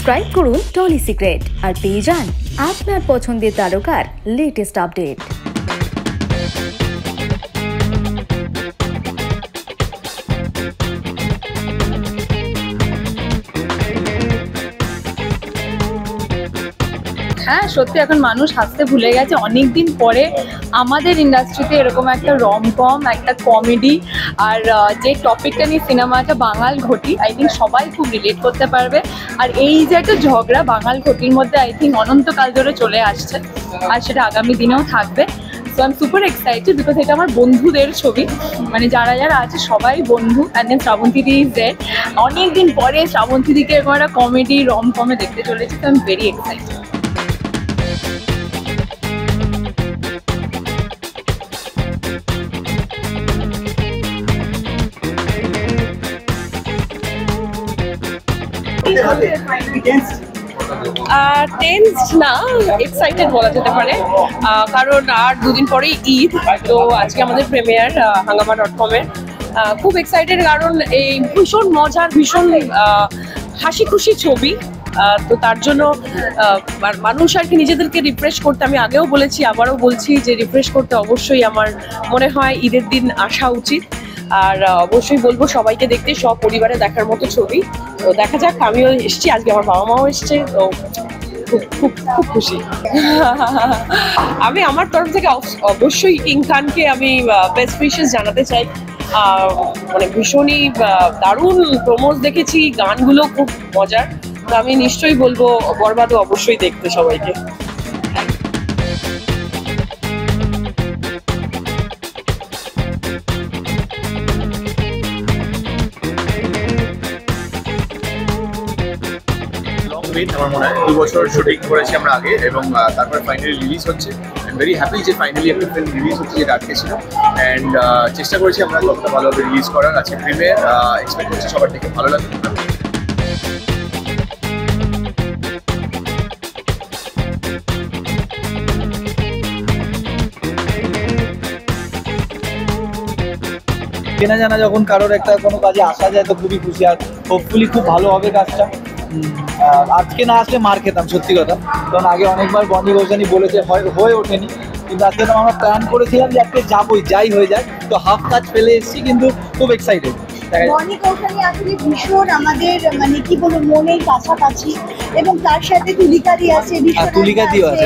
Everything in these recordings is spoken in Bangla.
সাবস্ক্রাইব করুন টলি সিক্রেট আর পেয়ে যান আপনার পছন্দের তারকার লেটেস্ট আপডেট। হ্যাঁ, সত্যি এখন মানুষ হাসতে ভুলে গেছে। অনেকদিন পরে আমাদের ইন্ডাস্ট্রিতে এরকম একটা রমকম, একটা কমেডি আর যে টপিকটা নিয়ে সিনেমাটা বাঙাল ঘটি, আই থিঙ্ক সবাই খুব রিলেট করতে পারবে। আর এই যে একটা ঝগড়া বাঙাল ঘটির মধ্যে আই থিঙ্ক অনন্তকাল ধরে চলে আসছে, আর সেটা আগামী দিনেও থাকবে। So I am super excited because এটা আমার বন্ধুদের ছবি, মানে যারা যারা আছে সবাই বন্ধু। And then Srabanti di is there. অনেকদিন পরে শ্রাবন্তী দিকে এরকম একটা কমেডি রমকমে দেখতে চলেছি, তো I am very excited. Tense না, এক্সাইটেড বলা যেতে পারে, কারণ আর দুদিন পরেই ঈদ। তো আজকে আমাদের প্রিমিয়ার hangama.com-এর। খুব এক্সাইটেড কারণ এই ভীষণ মজার, ভীষণ হাসি খুশি ছবি। তো তার জন্য মানুষ আর কি নিজেদেরকে রিফ্রেশ করতে, আমি আগেও বলেছি আবারও বলছি যে রিফ্রেশ করতে অবশ্যই আমার মনে হয় ঈদের দিন আসা উচিত। আর অবশ্যই বলবো সবাইকে দেখতে, সব পরিবারে দেখার মতো ছবি। তো দেখা যাক, আমিও এসেছি আজকে, আমার বাবা মাও এসছে, তো খুব খুব খুব খুশি। আমি আমার তরফ থেকে অবশ্যই কিং খানকে আমি বেস্ট উইশেস জানাতে চাই। মানে ভীষণই দারুণ প্রমোস দেখেছি, গানগুলো খুব মজার। তো আমি নিশ্চয়ই বলবো বরবাদও অবশ্যই দেখতে সবাইকে। আমার মনে হয় 2 বছর শুটিং করেছি আমরা আগে, এবং তারপর ফাইনালি রিলিজ হচ্ছে। আই এম ভেরি হ্যাপি যে ফাইনালি একটা ফিল্ম রিলিজ হচ্ছে, যেটা আটকে ছিল। অ্যান্ড চেষ্টা করেছি আমরা কতটা ভালোভাবে রিলিজ করার। আজকে প্রিমিয়ার, এক্সপেক্ট করছি সবার থেকে ভালো লাগবে। চেনা জানা যখন কারোর একটা কোনো কাজে আসা যায় তো খুবই খুশি, আর হোপফুলি খুব ভালো হবে কাজটা। আজকে না আসলে মার খেতাম, সত্যি কথা। কারণ আগে অনেকবার বনি গৌসানি বলেছে, হয়ে ওঠেনি, কিন্তু আজকে তো আমরা প্ল্যান করেছিলাম যে আজকে যাবোই, যাই হয়ে যায়। তো হাফ কাজ ফেলে এসেছি, কিন্তু খুব এক্সাইটেড। বনি কৌশলী আসলে ভীষণ আমাদের মানে কি বলবো মনের কাছাকাছি, এবং তার সাথে তুলিকাদি আছে, তুলিকাদিও আছে,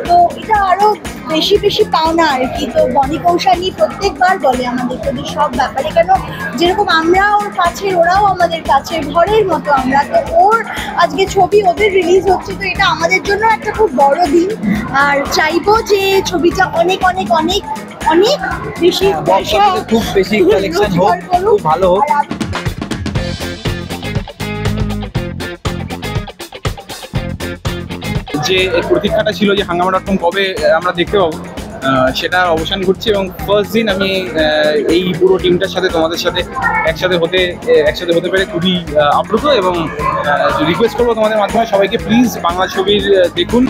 তো এটা আরো বেশি বেশি পাওনা আর কি। তো বনি কৌশলী প্রত্যেকবার বলে আমাদের প্রতি সব ব্যাপারে, কেন যেরকম আমরা ওর কাছের, ওরাও আমাদের কাছের ঘরের মতো আমরা। তো ওর আজকে ছবি ওদের রিলিজ হচ্ছে, তো এটা আমাদের জন্য একটা খুব বড় দিন। আর চাইবো যে ছবিটা অনেক অনেক অনেক অনেক বেশি, খুব বেশি কালেকশন হোক, খুব ভালো হোক। যে প্রতীক্ষাটা ছিল যে hangama.com কবে আমরা দেখতে পাবো, সেটা অবসান ঘটছে। এবং ফার্স্ট দিন আমি এই পুরো টিমটার সাথে, তোমাদের সাথে একসাথে হতে পেরে খুবই আপ্লুত, এবং রিকোয়েস্ট করবো তোমাদের মাধ্যমে সবাইকে, প্লিজ বাংলা ছবির দেখুন।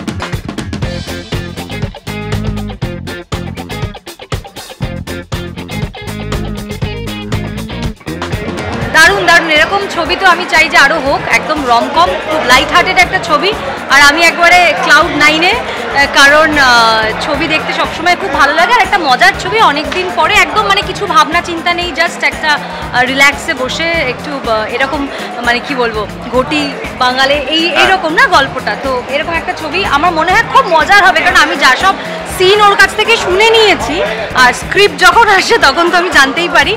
দারুণ দারুণ এরকম ছবি তো আমি চাই যে আরও হোক, একদম রমকম, খুব লাইট হার্টেড একটা ছবি। আর আমি একবারে ক্লাউড 9-এ, কারণ ছবি দেখতে সবসময় খুব ভালো লাগে। আর একটা মজার ছবি, অনেক দিন পরে, একদম মানে কিছু ভাবনা চিন্তা নেই, জাস্ট একটা রিল্যাক্সে বসে একটু এরকম মানে কি বলবো ঘটি বাঙালে এইরকম না গল্পটা। তো এরকম একটা ছবি আমার মনে হয় খুব মজার হবে, কারণ আমি যা সব সিন ওর কাছ থেকে শুনে নিয়েছি, আর স্ক্রিপ্ট যখন আসে তখন তো আমি জানতেই পারি,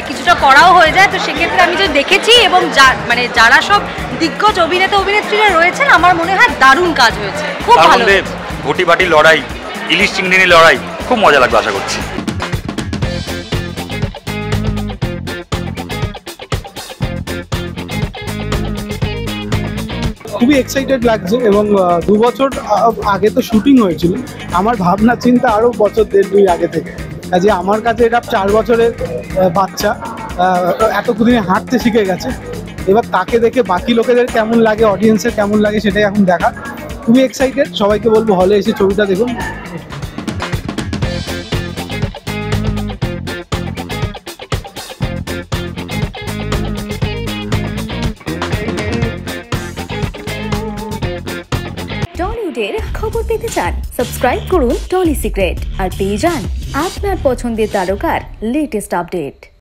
কিছুটা করাও হয়ে যায়। তো সেক্ষেত্রে আমি যে দেখেছি, এবং মানে যারা সব দিগ্গজ অভিনেতা অভিনেত্রীরা রয়েছেন, আমার মনে হয় দারুণ কাজ হয়েছে, খুব ভালো। ঘটি বাটি লড়াই, ইলিশ চিংড়ি লড়াই, খুব মজা লাগবে আশা করছি। খুবই এক্সাইটেড লাগছে, এবং 2 বছর আগে তো শুটিং হয়েছিল। আমার ভাবনা চিন্তা আরও বছর 1.5-2 আগে থেকে, কাজে আমার কাছে এটা 4 বছরের বাচ্চা, এতদিনে হাঁটতে শিখে গেছে। এবার তাকে দেখে বাকি লোকেদের কেমন লাগে, অডিয়েন্সের কেমন লাগে, সেটাই এখন দেখা। খুবই এক্সাইটেড, সবাইকে বলবো হলে এসে ছবিটা দেখুন। বলিউডের খবর পেতে চান? সাবস্ক্রাইব করুন টলি সিক্রেট আর পেয়ে যান আপনার পছন্দের তারকার লেটেস্ট আপডেট।